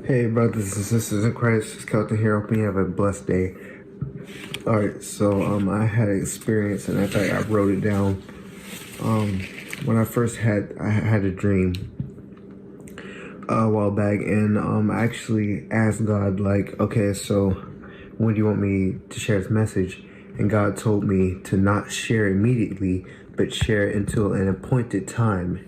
Hey, brothers and sisters in Christ, it's Kelton here. Hope you have a blessed day. All right, so I had an experience, and I wrote it down. When I had a dream a while back, and I actually asked God, like, okay, so when do you want me to share this message? And God told me to not share immediately, but share it until an appointed time.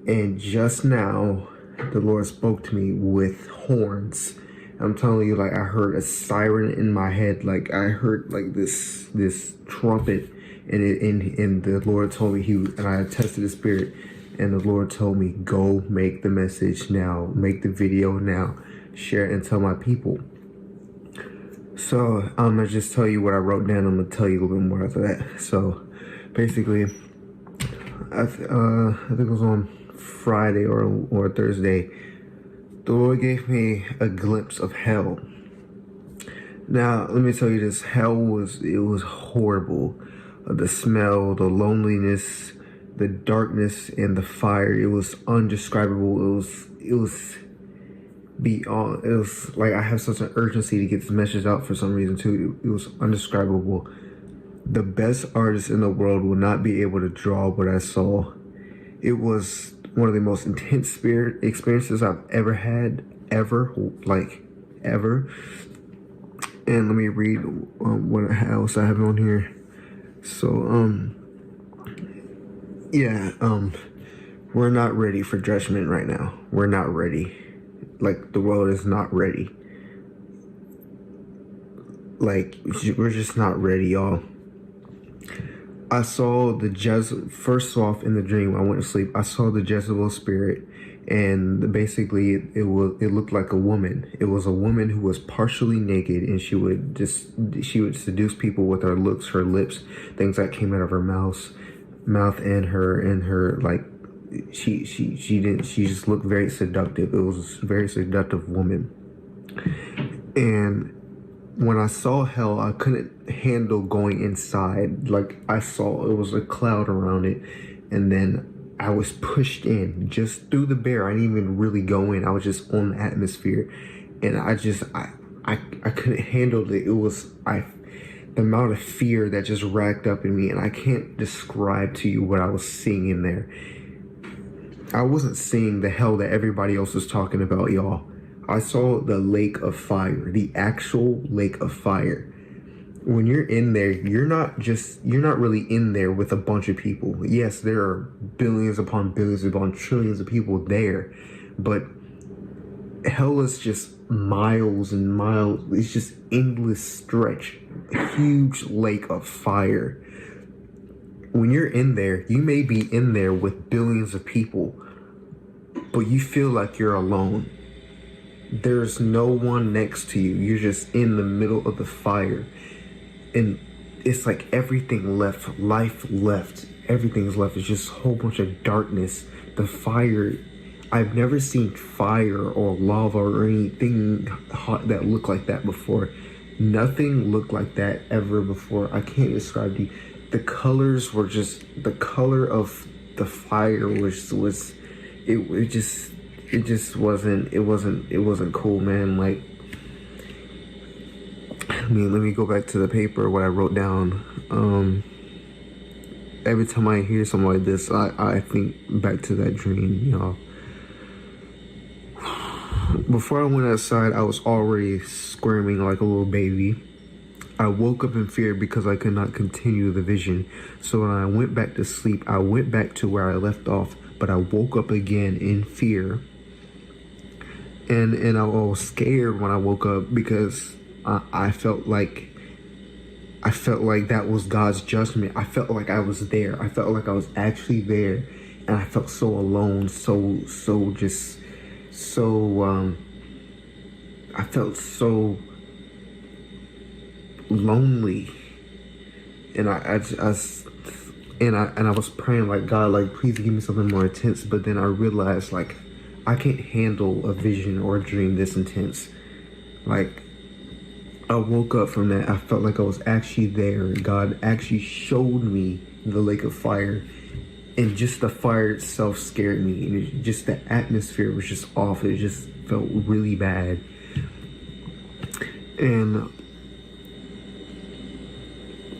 And just now, the Lord spoke to me with horns. I'm telling you, like, I heard a siren in my head. Like, I heard like this trumpet, and the Lord told me and I tested the spirit, and the Lord told me, go make the message now, make the video now, share it and tell my people. So I'm gonna just tell you what I wrote down. I'm gonna tell you a little bit more after that. So basically, I think it was on Friday or Thursday, the Lord gave me a glimpse of hell. Now, let me tell you this, hell was horrible. The smell, the loneliness, the darkness, and the fire, it was undescribable. It was beyond, it was like I have such an urgency to get this message out for some reason too. It was undescribable. The best artists in the world will not be able to draw what I saw. It was one of the most intense spirit experiences I've ever had, ever. And let me read what else I have on here. So, we're not ready for judgment right now. We're not ready. Like, the world is not ready. Like, we're just not ready, y'all. I saw first off in the dream, I went to sleep, I saw the Jezebel spirit, and basically it looked like a woman. It was a woman who was partially naked, and she would seduce people with her looks, her lips, things that came out of her mouth and her like, she just looked very seductive. It was a very seductive woman. And when I saw hell, I couldn't handle going inside. Like, I saw it was a cloud around it, and then I was pushed in just through the bear. I didn't even really go in. I was just on the atmosphere, and I couldn't handle it. It was the amount of fear that just racked up in me, and I can't describe to you what I was seeing in there. I wasn't seeing the hell that everybody else was talking about, y'all. I saw the lake of fire, the actual lake of fire. When you're in there, you're not really in there with a bunch of people. Yes, there are billions upon trillions of people there, but hell is just miles and miles. It's just endless stretch, a huge lake of fire. When you're in there, you may be in there with billions of people, but you feel like you're alone. There's no one next to you. You're just in the middle of the fire. And it's like everything left, life left, everything's left. It's just a whole bunch of darkness. The fire, I've never seen fire or lava or anything hot that looked like that before. Nothing looked like that ever before. I can't describe to you. The colors were just, the color of the fire it just wasn't cool, man. Like, I mean, let me go back to the paper, what I wrote down. Every time I hear something like this, I think back to that dream, you know. Before I went outside, I was already squirming like a little baby. I woke up in fear because I could not continue the vision. So when I went back to sleep, I went back to where I left off, but I woke up again in fear. And I was scared when I woke up because I felt like that was God's judgment. I felt like I was there. I felt like I was actually there, and I felt so alone, I felt so lonely, and I was praying like, God, like, please give me something more intense. But then I realized, like, I can't handle a vision or a dream this intense. Like, I woke up from that. I felt like I was actually there. God actually showed me the lake of fire. And just the fire itself scared me, and just the atmosphere was just off. It just felt really bad. And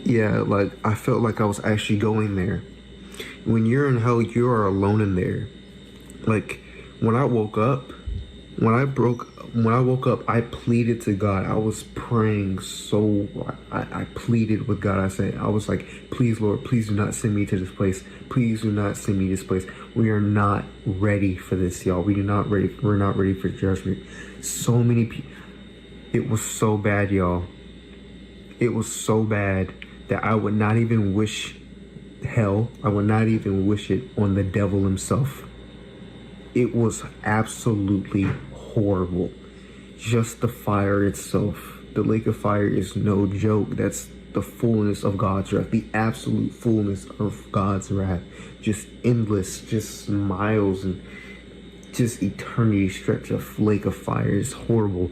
yeah, like I felt like I was actually going there. When you're in hell, you are alone in there. Like when I woke up, when I woke up, I pleaded to God. I was praying so I pleaded with God. I was like, please, Lord, please do not send me to this place. Please do not send me to this place. We are not ready for this, y'all. We're not ready for judgment. So many people. It was so bad, y'all. It was so bad that I would not even wish hell. I would not even wish it on the devil himself. It was absolutely horrible. Just the fire itself. The lake of fire is no joke. That's the fullness of God's wrath. The absolute fullness of God's wrath. Just endless, just miles and just eternity stretch of lake of fire. Is horrible.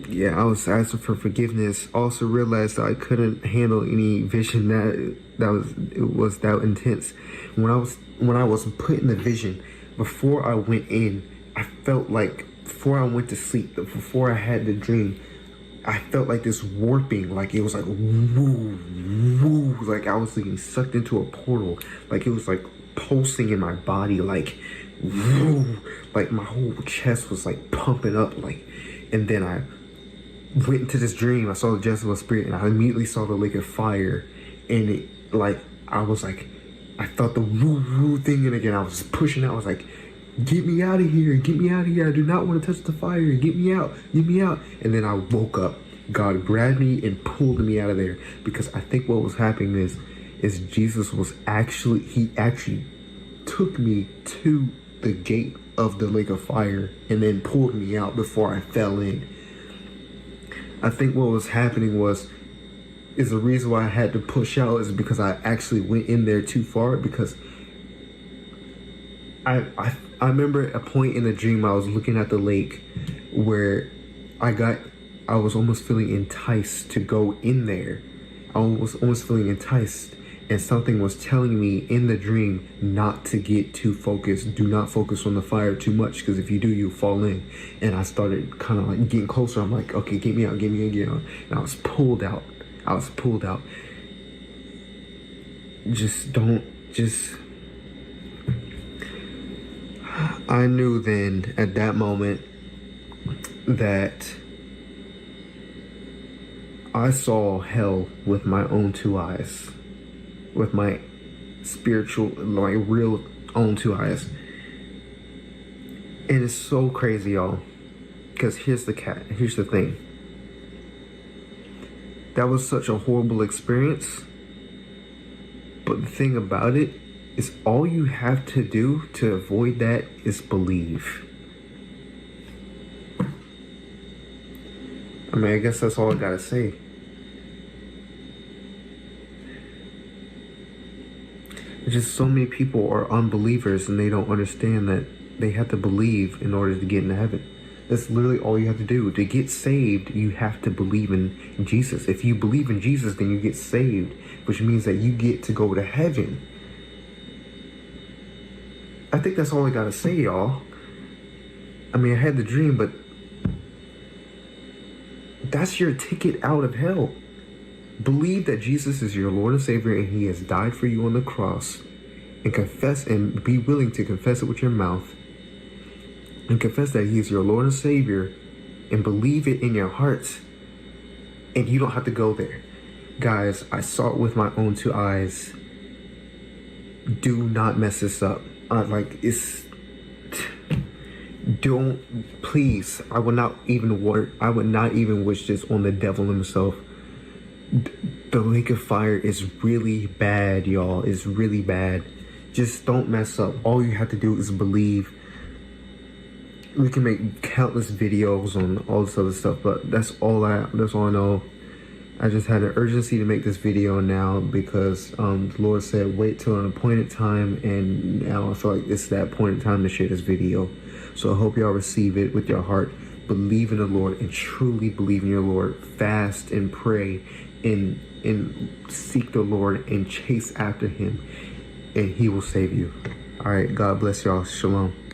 Yeah, I was asking for forgiveness. Also realized that I couldn't handle any vision it was that intense. When I was put in the vision, before I went in, I felt like before I went to sleep, before I had the dream, I felt like this warping, like it was like woo, woo, like I was getting sucked into a portal, like it was like pulsing in my body, like woo, like my whole chest was like pumping up, like. And then I went into this dream. I saw the Jezebel spirit, and I immediately saw the lake of fire. And it, like, I was like, I felt the woo woo thing, and again I was pushing out. I was like, get me out of here, get me out of here. I do not want to touch the fire. Get me out, get me out. And then I woke up. God grabbed me and pulled me out of there, because I think what was happening is Jesus was he actually took me to the gate of the lake of fire and then pulled me out before I fell in. I think what was happening is the reason why I had to push out is because I actually went in there too far, because I remember a point in the dream I was looking at the lake where I was almost feeling enticed to go in there. I was almost feeling enticed, and something was telling me in the dream not to get too focused. Do not focus on the fire too much, because if you do, you'll fall in. And I started kind of like getting closer. I'm like, okay, get me out, get me out. And I was pulled out. I knew then at that moment that I saw hell with my own two eyes. With my spiritual, like real own two eyes. And it's so crazy, y'all, because here's the thing. That was such a horrible experience, but the thing about it is all you have to do to avoid that is believe. I mean, I guess that's all I gotta say. Just so many people are unbelievers, and they don't understand that they have to believe in order to get into heaven. That's literally all you have to do. To get saved, you have to believe in Jesus. If you believe in Jesus, then you get saved, which means that you get to go to heaven. I think that's all I gotta say, y'all. I mean, I had the dream, but that's your ticket out of hell. Believe that Jesus is your Lord and Savior, and He has died for you on the cross, and confess and be willing to confess it with your mouth, and confess that He is your Lord and Savior, and believe it in your hearts, and you don't have to go there. Guys, I saw it with my own two eyes. Do not mess this up. Don't, please. I would not even wish this on the devil himself. The lake of fire is really bad, y'all. It's really bad. Just don't mess up. All you have to do is believe. We can make countless videos on all this other stuff, but that's all I know. I just had an urgency to make this video now because the Lord said wait till an appointed time, and now I feel like it's that appointed time to share this video. So I hope y'all receive it with your heart. Believe in the Lord and truly believe in your Lord. Fast and pray and and seek the Lord and chase after him, and he will save you. All right, God bless y'all. Shalom.